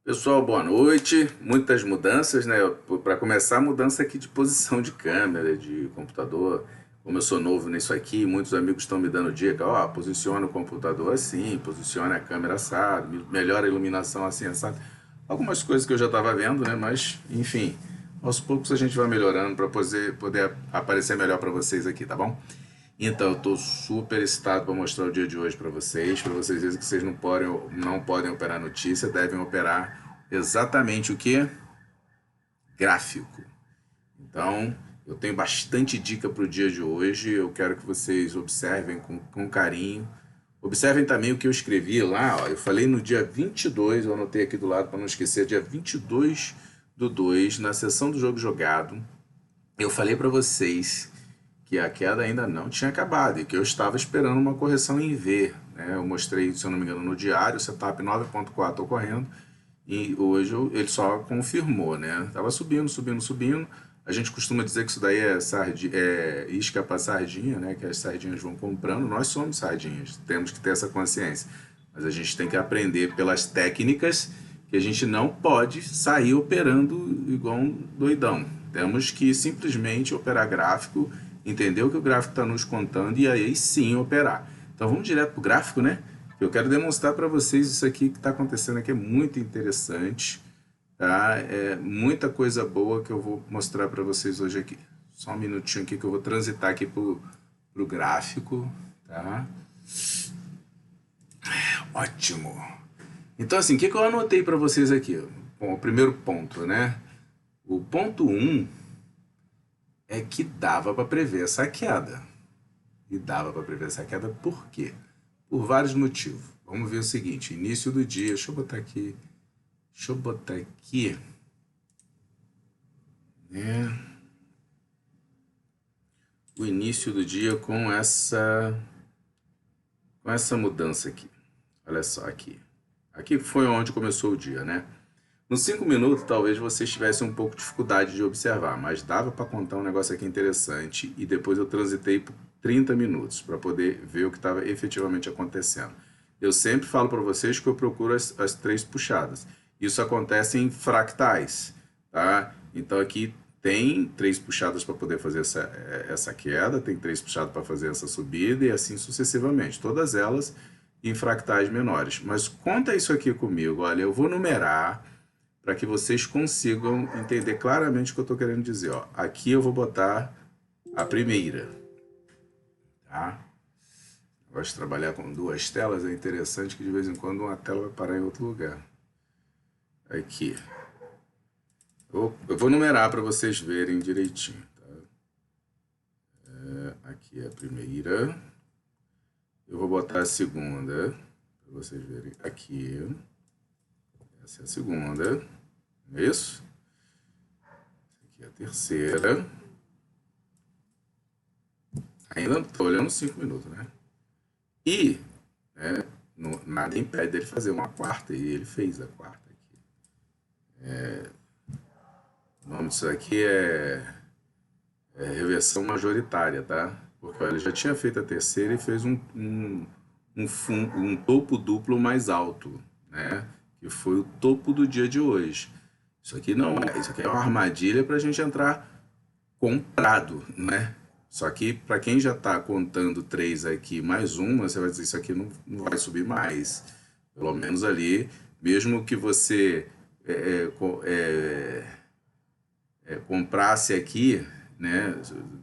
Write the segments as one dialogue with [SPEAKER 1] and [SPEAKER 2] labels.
[SPEAKER 1] Pessoal, boa noite. Muitas mudanças, né? Para começar, mudança aqui de posição de câmera, de computador. Como eu sou novo nisso aqui, muitos amigos estão me dando dica. Ó, posiciona o computador assim, posiciona a câmera assado, melhora a iluminação assim, assado. Algumas coisas que eu já estava vendo, né? Mas, enfim, aos poucos a gente vai melhorando para poder aparecer melhor para vocês aqui, tá bom? Então, eu estou super excitado para mostrar o dia de hoje para vocês verem que vocês não podem operar notícia, devem operar exatamente o que? Gráfico. Então, eu tenho bastante dica para o dia de hoje, eu quero que vocês observem com carinho. Observem também o que eu escrevi lá, ó, eu falei no dia 22, eu anotei aqui do lado para não esquecer, dia 22/2, na sessão do jogo jogado, eu falei para vocês que a queda ainda não tinha acabado e que eu estava esperando uma correção em V, né? Eu mostrei, se eu não me engano, no diário, setup 9.4 ocorrendo, e hoje ele só confirmou, né? Tava subindo, subindo, subindo. A gente costuma dizer que isso daí é isca para sardinha, né? Que as sardinhas vão comprando. Nós somos sardinhas, temos que ter essa consciência. Mas a gente tem que aprender pelas técnicas que a gente não pode sair operando igual um doidão. Temos que simplesmente operar gráfico, entender o que o gráfico está nos contando e aí sim operar. Então vamos direto para o gráfico, né? Eu quero demonstrar para vocês isso aqui que está acontecendo aqui, é muito interessante, tá? É muita coisa boa que eu vou mostrar para vocês hoje aqui. Só um minutinho aqui que eu vou transitar aqui para o gráfico, tá? Ótimo! Então assim, o que eu anotei para vocês aqui? Bom, o primeiro ponto, né? O ponto 1 é que dava para prever essa queda. E dava para prever essa queda por quê? Por vários motivos. Vamos ver o seguinte, início do dia, deixa eu botar aqui, né? O início do dia com essa mudança aqui. Olha só aqui. Aqui foi onde começou o dia, né? Nos 5 minutos, talvez vocês tivessem um pouco de dificuldade de observar, mas dava para contar um negócio aqui interessante e depois eu transitei por 30 minutos para poder ver o que estava efetivamente acontecendo. Eu sempre falo para vocês que eu procuro as três puxadas. Isso acontece em fractais, tá? Então aqui tem três puxadas para poder fazer essa queda, tem três puxadas para fazer essa subida e assim sucessivamente. Todas elas em fractais menores. Mas conta isso aqui comigo, olha, eu vou numerar para que vocês consigam entender claramente o que eu estou querendo dizer. Ó. Aqui eu vou botar a primeira. Tá? Gosto de trabalhar com duas telas, é interessante que de vez em quando uma tela vai parar em outro lugar. Aqui. Eu vou numerar para vocês verem direitinho. Tá? Aqui é a primeira. Eu vou botar a segunda, para vocês verem aqui. Essa é a segunda. Não é isso? Essa aqui é a terceira. Ainda estou olhando 5 minutos, né? E né, nada impede dele fazer uma quarta, e ele fez a quarta aqui. O nome disso aqui é reversão majoritária, tá? Porque olha, ele já tinha feito a terceira e fez um topo duplo mais alto, né? Que foi o topo do dia de hoje. Isso aqui não é, isso aqui é uma armadilha para a gente entrar comprado, né? Só que para quem já está contando 3 aqui mais uma, você vai dizer isso aqui não vai subir mais. Pelo menos ali, mesmo que você comprasse aqui, né?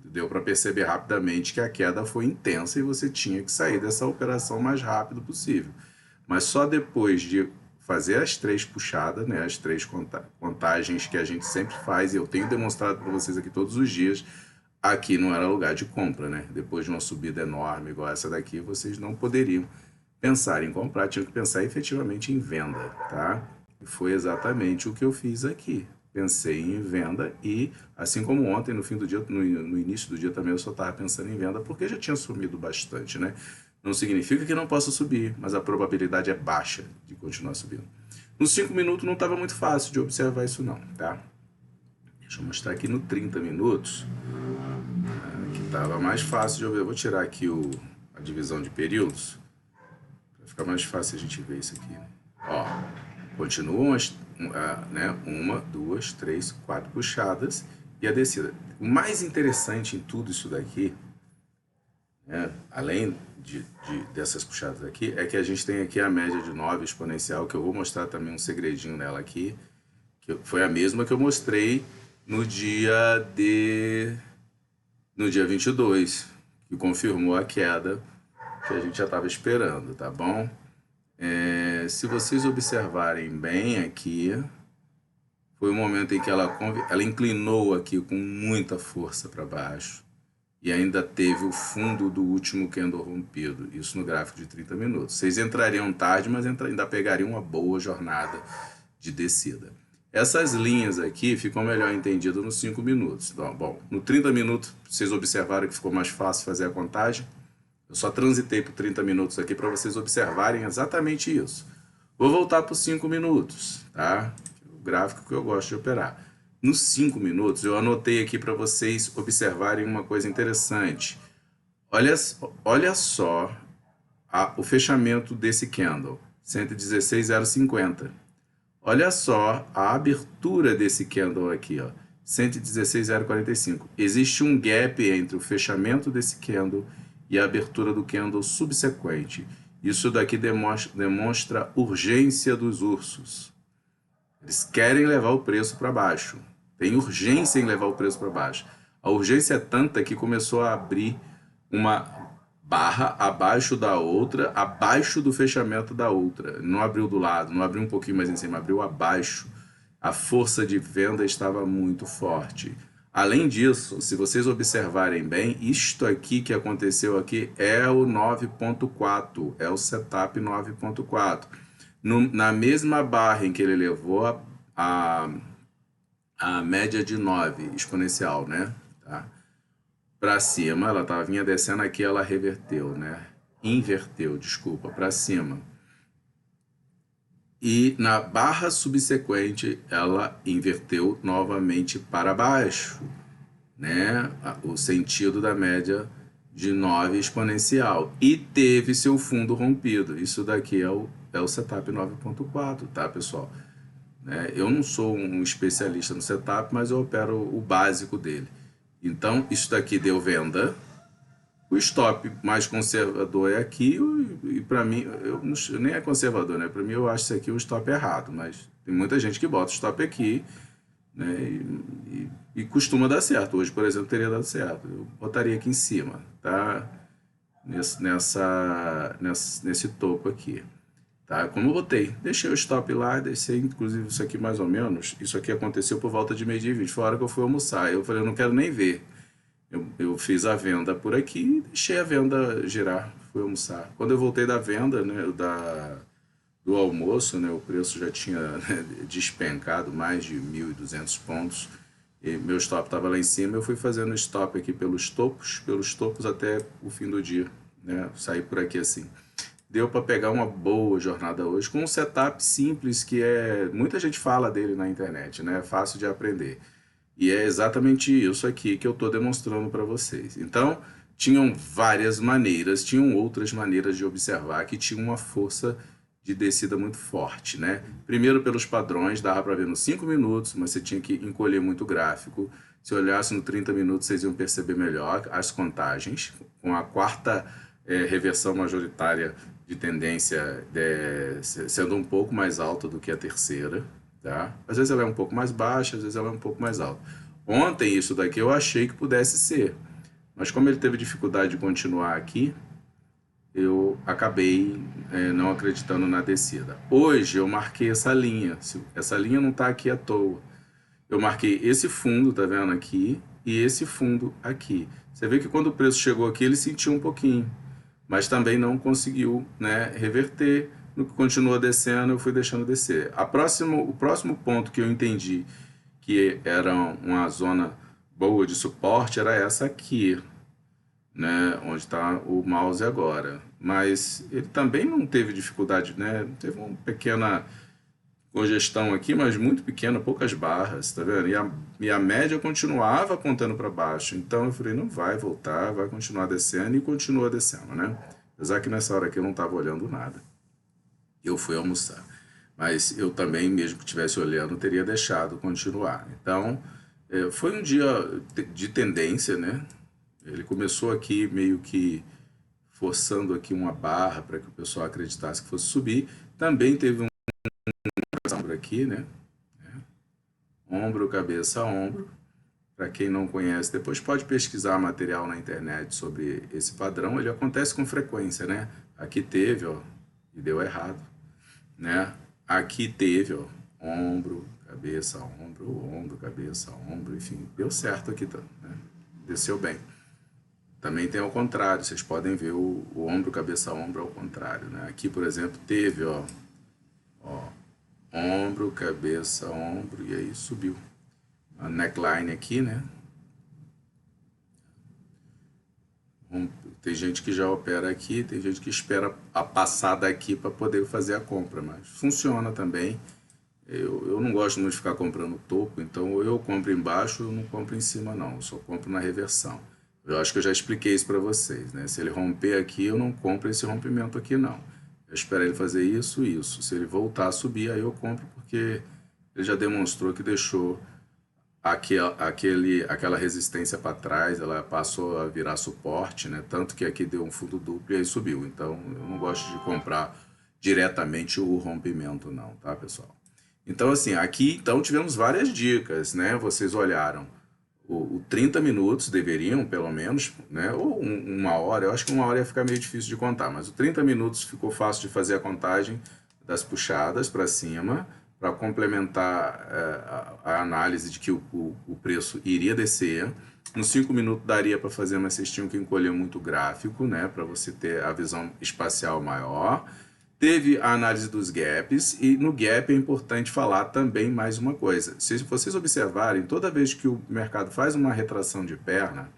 [SPEAKER 1] Deu para perceber rapidamente que a queda foi intensa e você tinha que sair dessa operação o mais rápido possível. Mas só depois de fazer as 3 puxadas, né, as 3 contagens que a gente sempre faz, e eu tenho demonstrado para vocês aqui todos os dias, aqui não era lugar de compra, né? Depois de uma subida enorme igual essa daqui, vocês não poderiam pensar em comprar, tinham que pensar efetivamente em venda, tá? E foi exatamente o que eu fiz aqui. Pensei em venda e, assim como ontem, no fim do dia, no início do dia também eu só estava pensando em venda porque já tinha sumido bastante, né? Não significa que não possa subir, mas a probabilidade é baixa de continuar subindo. Nos 5 minutos não estava muito fácil de observar isso não, tá? Deixa eu mostrar aqui no 30 minutos, que estava mais fácil de observar. Eu vou tirar aqui a divisão de períodos, para ficar mais fácil a gente ver isso aqui. Ó, Continuam né, 1, 2, 3, 4 puxadas e a descida. O mais interessante em tudo isso daqui, né, além dessas puxadas aqui, é que a gente tem aqui a média de 9 exponencial, que eu vou mostrar também um segredinho nela aqui, que foi a mesma que eu mostrei no dia 22, que confirmou a queda que a gente já estava esperando, tá bom? Se vocês observarem bem aqui, foi o momento em que ela inclinou aqui com muita força para baixo e ainda teve o fundo do último candle rompido, isso no gráfico de 30 minutos. Vocês entrariam tarde, mas ainda pegariam uma boa jornada de descida. Essas linhas aqui ficam melhor entendidas nos 5 minutos. Então, bom, no 30 minutos, vocês observaram que ficou mais fácil fazer a contagem. Eu só transitei por 30 minutos aqui para vocês observarem exatamente isso. Vou voltar para os 5 minutos, tá? O gráfico que eu gosto de operar. Nos 5 minutos, eu anotei aqui para vocês observarem uma coisa interessante. Olha só o fechamento desse candle, 116,050. Olha só a abertura desse candle aqui, ó, 116,045. Existe um gap entre o fechamento desse candle e a abertura do candle subsequente. Isso daqui demonstra urgência dos ursos. Eles querem levar o preço para baixo. Tem urgência em levar o preço para baixo. A urgência é tanta que começou a abrir uma barra abaixo da outra, abaixo do fechamento da outra. Não abriu do lado, não abriu um pouquinho mais em cima, abriu abaixo. A força de venda estava muito forte. Além disso, se vocês observarem bem, isto aqui que aconteceu aqui é o 9.4, é o setup 9.4. Na mesma barra em que ele levou a média de 9 exponencial, né? Tá? Para cima, ela vinha descendo aqui, ela reverteu, né? Inverteu, desculpa, para cima. E na barra subsequente, ela inverteu novamente para baixo, né? O sentido da média de 9 exponencial. E teve seu fundo rompido. Isso daqui é o setup 9.4, tá, pessoal? Eu não sou um especialista no setup, mas eu opero o básico dele. Então, isso daqui deu venda. O stop mais conservador é aqui, e para mim, eu nem é conservador, né? Para mim, eu acho isso aqui o stop errado, mas tem muita gente que bota o stop aqui, né? E costuma dar certo. Hoje, por exemplo, teria dado certo. Eu botaria aqui em cima, tá? Nesse topo aqui. Tá? Como eu botei, deixei o stop lá, deixei inclusive isso aqui mais ou menos, isso aqui aconteceu por volta de 12h20, foi a hora que eu fui almoçar, eu falei, eu não quero nem ver, eu fiz a venda por aqui e deixei a venda girar, fui almoçar. Quando eu voltei da venda, né, do almoço, né, o preço já tinha, né, despencado mais de 1.200 pontos, e meu stop estava lá em cima, eu fui fazendo stop aqui pelos topos até o fim do dia, né, saí por aqui assim. Deu para pegar uma boa jornada hoje com um setup simples que muita gente fala dele na internet, né? É fácil de aprender. E é exatamente isso aqui que eu estou demonstrando para vocês. Então, tinham várias maneiras, tinham outras maneiras de observar que tinha uma força de descida muito forte, né? Primeiro pelos padrões, dava para ver nos 5 minutos, mas você tinha que encolher muito o gráfico. Se olhasse no 30 minutos, vocês iam perceber melhor as contagens, com a quarta reversão majoritária de tendência sendo um pouco mais alta do que a terceira, tá? Às vezes ela é um pouco mais baixa, às vezes ela é um pouco mais alta. Ontem isso daqui eu achei que pudesse ser, mas como ele teve dificuldade de continuar aqui, eu acabei não acreditando na descida. Hoje eu marquei essa linha não está aqui à toa. Eu marquei esse fundo, tá vendo aqui, e esse fundo aqui. Você vê que quando o preço chegou aqui, ele sentiu um pouquinho, mas também não conseguiu, né, reverter. No que continua descendo, eu fui deixando descer. O próximo ponto que eu entendi que era uma zona boa de suporte era essa aqui, né, onde está o mouse agora. Mas ele também não teve dificuldade, né? Teve uma pequena congestão aqui, mas muito pequena, poucas barras, tá vendo? E a média continuava apontando para baixo. Então eu falei, não vai voltar, vai continuar descendo, e continua descendo, né? Apesar que nessa hora aqui eu não estava olhando nada. Eu fui almoçar. Mas eu também, mesmo que estivesse olhando, teria deixado continuar. Então, foi um dia de tendência, né? Ele começou aqui meio que forçando aqui uma barra para que o pessoal acreditasse que fosse subir. Também teve um ombro aqui, né? Ombro, cabeça, ombro. Para quem não conhece, depois pode pesquisar material na internet sobre esse padrão. Ele acontece com frequência, né? Aqui teve, ó, e deu errado, né? Aqui teve, ó, ombro, cabeça, ombro, cabeça, ombro, enfim, deu certo aqui, né? Desceu bem. Também tem ao contrário, vocês podem ver o ombro, cabeça, ombro ao contrário, né? Aqui, por exemplo, teve, ó, ombro, cabeça, ombro, e aí subiu. A neckline aqui, né? Tem gente que já opera aqui, tem gente que espera a passada aqui para poder fazer a compra, mas funciona também. Eu não gosto muito de ficar comprando topo, então eu compro embaixo, eu não compro em cima não, eu só compro na reversão. Eu acho que eu já expliquei isso para vocês, né? Se ele romper aqui, eu não compro esse rompimento aqui não. Eu espero ele fazer isso, isso. Se ele voltar a subir, aí eu compro porque ele já demonstrou que deixou aquela resistência para trás, ela passou a virar suporte, né? Tanto que aqui deu um fundo duplo e aí subiu. Então eu não gosto de comprar diretamente o rompimento não, tá, pessoal? Então assim, aqui então tivemos várias dicas, né? Vocês olharam o 30 minutos deveriam, pelo menos, né? Ou uma hora, eu acho que uma hora ia ficar meio difícil de contar, mas o 30 minutos ficou fácil de fazer a contagem das puxadas para cima, para complementar a análise de que o preço iria descer. Nos 5 minutos daria para fazer, mas vocês tinham que encolher muito gráfico, né? Para você ter a visão espacial maior. Teve a análise dos gaps, e no gap é importante falar também mais uma coisa. Se vocês observarem, toda vez que o mercado faz uma retração de perna,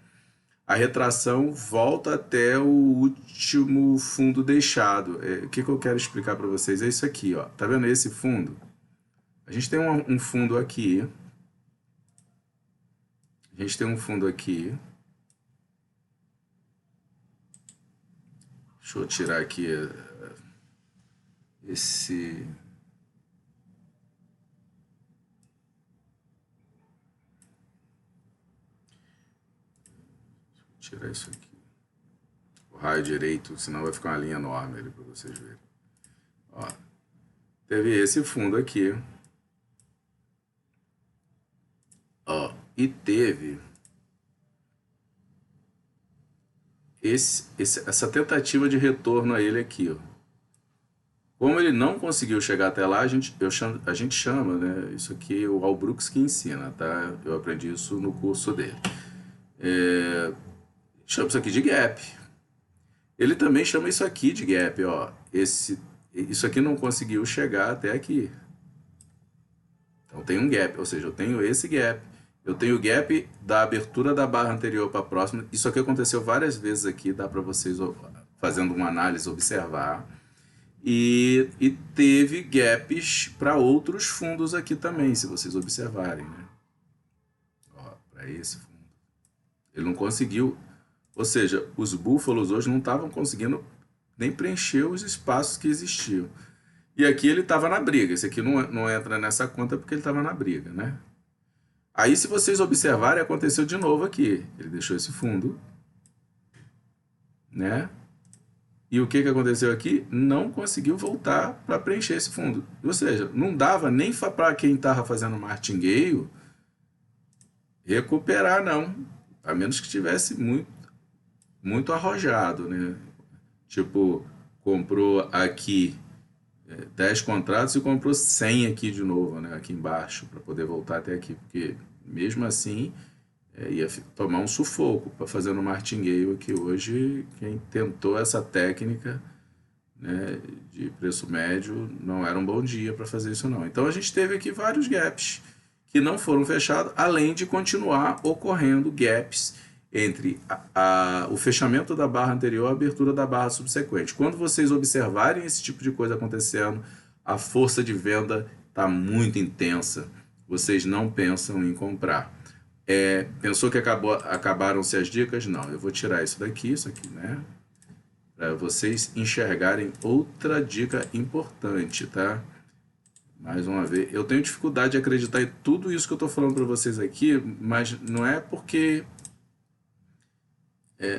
[SPEAKER 1] a retração volta até o último fundo deixado. O que eu quero explicar para vocês? É isso aqui, ó. Tá vendo esse fundo? A gente tem um fundo aqui. A gente tem um fundo aqui. Deixa eu tirar aqui esse... Tirar isso aqui. O raio direito, senão vai ficar uma linha enorme ali para vocês verem. Ó, teve esse fundo aqui. Ó, e teve essa tentativa de retorno a ele aqui, ó. Como ele não conseguiu chegar até lá, a gente chama, né? Isso aqui o Al Brooks que ensina, tá? Eu aprendi isso no curso dele. Chama isso aqui de gap. Ele também chama isso aqui de gap, ó. Isso aqui não conseguiu chegar até aqui. Então tem um gap, ou seja, eu tenho esse gap. Eu tenho o gap da abertura da barra anterior para a próxima. Isso aqui aconteceu várias vezes aqui, dá para vocês, fazendo uma análise, observar. E teve gaps para outros fundos aqui também, se vocês observarem, né? Ó, para esse fundo. Ele não conseguiu, ou seja, os búfalos hoje não estavam conseguindo nem preencher os espaços que existiam. E aqui ele estava na briga. Esse aqui não entra nessa conta porque ele estava na briga, né? Aí, se vocês observarem, aconteceu de novo aqui. Ele deixou esse fundo, né? E o que aconteceu aqui? Não conseguiu voltar para preencher esse fundo. Ou seja, não dava nem para quem estava fazendo martingale recuperar, não. A menos que tivesse muito arrojado, né? Tipo, comprou aqui 10 contratos e comprou 100 aqui de novo, né? Aqui embaixo, para poder voltar até aqui. Porque, mesmo assim, ia tomar um sufoco para fazer no martingale aqui hoje. Quem tentou essa técnica, né, de preço médio não era um bom dia para fazer isso não. Então a gente teve aqui vários gaps que não foram fechados, além de continuar ocorrendo gaps entre o fechamento da barra anterior e a abertura da barra subsequente. Quando vocês observarem esse tipo de coisa acontecendo, a força de venda está muito intensa. Vocês não pensam em comprar. Pensou que acabaram-se as dicas? Não, eu vou tirar isso aqui, né? Para vocês enxergarem outra dica importante, tá? Mais uma vez, eu tenho dificuldade de acreditar em tudo isso que eu estou falando para vocês aqui, mas não é porque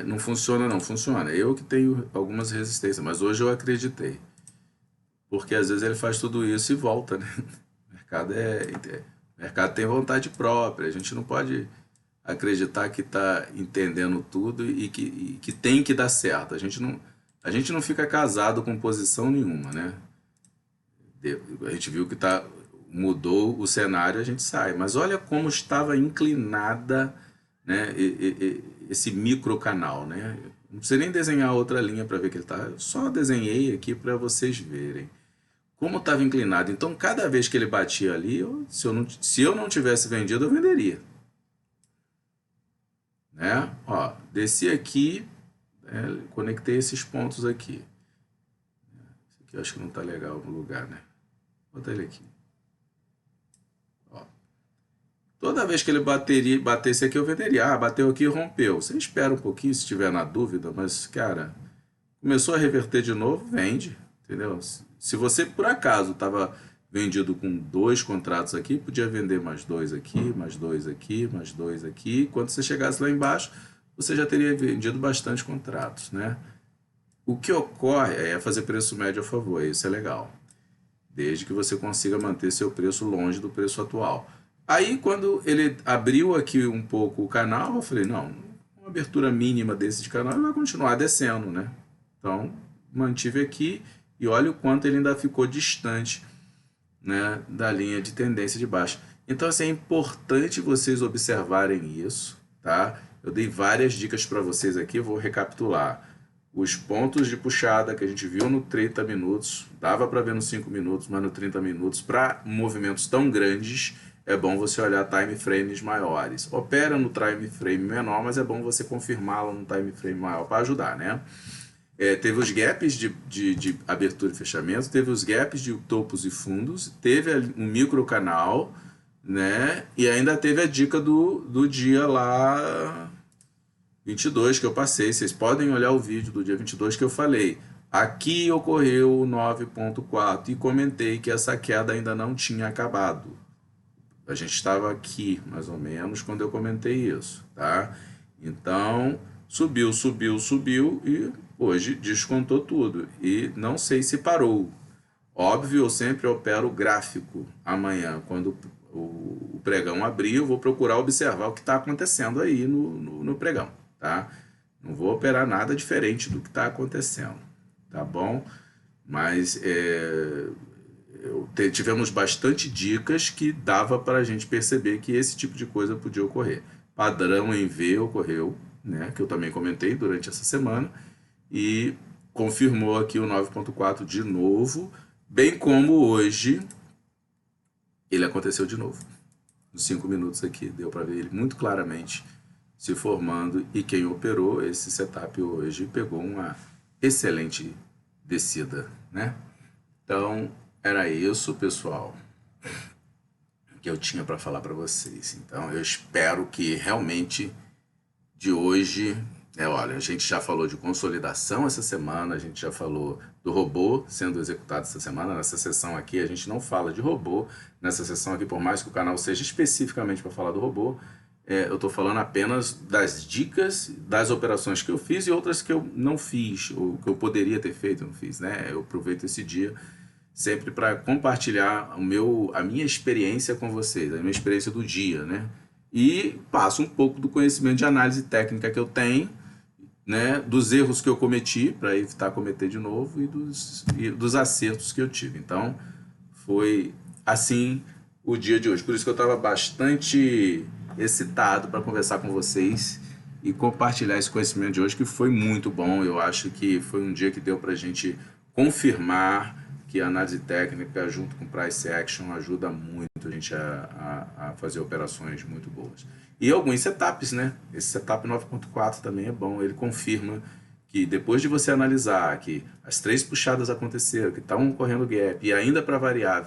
[SPEAKER 1] não funciona, não funciona. Eu que tenho algumas resistências, mas hoje eu acreditei. Porque às vezes ele faz tudo isso e volta, né? O mercado, o mercado tem vontade própria, a gente não pode acreditar que está entendendo tudo e que tem que dar certo. A gente não fica casado com posição nenhuma, né? A gente viu que mudou o cenário, a gente sai. Mas olha como estava inclinada, né, esse microcanal, né? Não precisa nem desenhar outra linha para ver que ele está. Eu só desenhei aqui para vocês verem como estava inclinado. Então, cada vez que ele batia ali, se eu não tivesse vendido, eu venderia. Né? Ó, desci aqui, conectei esses pontos aqui. Esse aqui eu acho que não está legal no lugar, né? Vou botar ele aqui. Ó. Toda vez que ele batesse aqui, eu venderia. Ah, bateu aqui e rompeu. Você espera um pouquinho se estiver na dúvida, mas, cara, começou a reverter de novo, vende. Entendeu? Se você, por acaso, estava vendido com 2 contratos aqui, podia vender mais 2 aqui, mais 2 aqui, mais 2 aqui. Quando você chegasse lá embaixo, você já teria vendido bastante contratos, né? O que ocorre é fazer preço médio a favor, isso é legal. Desde que você consiga manter seu preço longe do preço atual. Aí, quando ele abriu aqui um pouco o canal, eu falei, não, uma abertura mínima desse de canal ele vai continuar descendo, né? Então, mantive aqui e olha o quanto ele ainda ficou distante, né, da linha de tendência de baixa. Então, assim, é importante vocês observarem isso, tá? Eu dei várias dicas para vocês aqui, vou recapitular. Os pontos de puxada que a gente viu no 30 minutos, dava para ver nos 5 minutos, mas no 30 minutos, para movimentos tão grandes, é bom você olhar time frames maiores. Opera no time frame menor, mas é bom você confirmá-lo no time frame maior para ajudar, né? Teve os gaps de abertura e fechamento, teve os gaps de topos e fundos, teve um micro canal, né? E ainda teve a dica do dia lá 22 que eu passei. Vocês podem olhar o vídeo do dia 22 que eu falei. Aqui ocorreu o 9.4 e comentei que essa queda ainda não tinha acabado. A gente estava aqui, mais ou menos, quando eu comentei isso, tá? Então, subiu, subiu, subiu e hoje descontou tudo. E não sei se parou. Óbvio, eu sempre opero gráfico amanhã. Quando o pregão abrir, eu vou procurar observar o que está acontecendo aí no pregão, tá? Não vou operar nada diferente do que está acontecendo, tá bom? Mas tivemos bastante dicas que dava para a gente perceber que esse tipo de coisa podia ocorrer. Padrão em V ocorreu, né, que eu também comentei durante essa semana, e confirmou aqui o 9.4 de novo, bem como hoje ele aconteceu de novo. Nos 5 minutos aqui deu para ver ele muito claramente se formando, e quem operou esse setup hoje pegou uma excelente descida, né? Então, era isso, pessoal, que eu tinha para falar para vocês. Então, eu espero que realmente de hoje, olha, a gente já falou de consolidação essa semana, a gente já falou do robô sendo executado essa semana. Nessa sessão aqui, a gente não fala de robô. Nessa sessão aqui, por mais que o canal seja especificamente para falar do robô, eu estou falando apenas das dicas, das operações que eu fiz e outras que eu não fiz, ou que eu poderia ter feito e não fiz, né? Eu aproveito esse dia sempre para compartilhar a minha experiência com vocês, a minha experiência do dia, né? E passo um pouco do conhecimento de análise técnica que eu tenho, né? Dos erros que eu cometi, para evitar cometer de novo, e dos acertos que eu tive. Então, foi assim o dia de hoje. Por isso que eu estava bastante excitado para conversar com vocês e compartilhar esse conhecimento de hoje, que foi muito bom. Eu acho que foi um dia que deu para a gente confirmar que a análise técnica junto com price action ajuda muito a gente a fazer operações muito boas. E alguns setups, né? Esse setup 9.4 também é bom, ele confirma que depois de você analisar que as 3 puxadas aconteceram, que estão ocorrendo gap, e ainda para variar,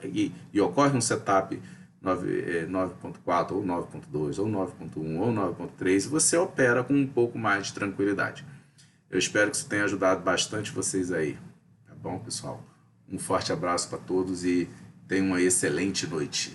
[SPEAKER 1] e ocorre um setup 9.4 ou 9.2 ou 9.1 ou 9.3, você opera com um pouco mais de tranquilidade. Eu espero que isso tenha ajudado bastante vocês aí, tá bom, pessoal? Um forte abraço para todos e Tenha uma excelente noite.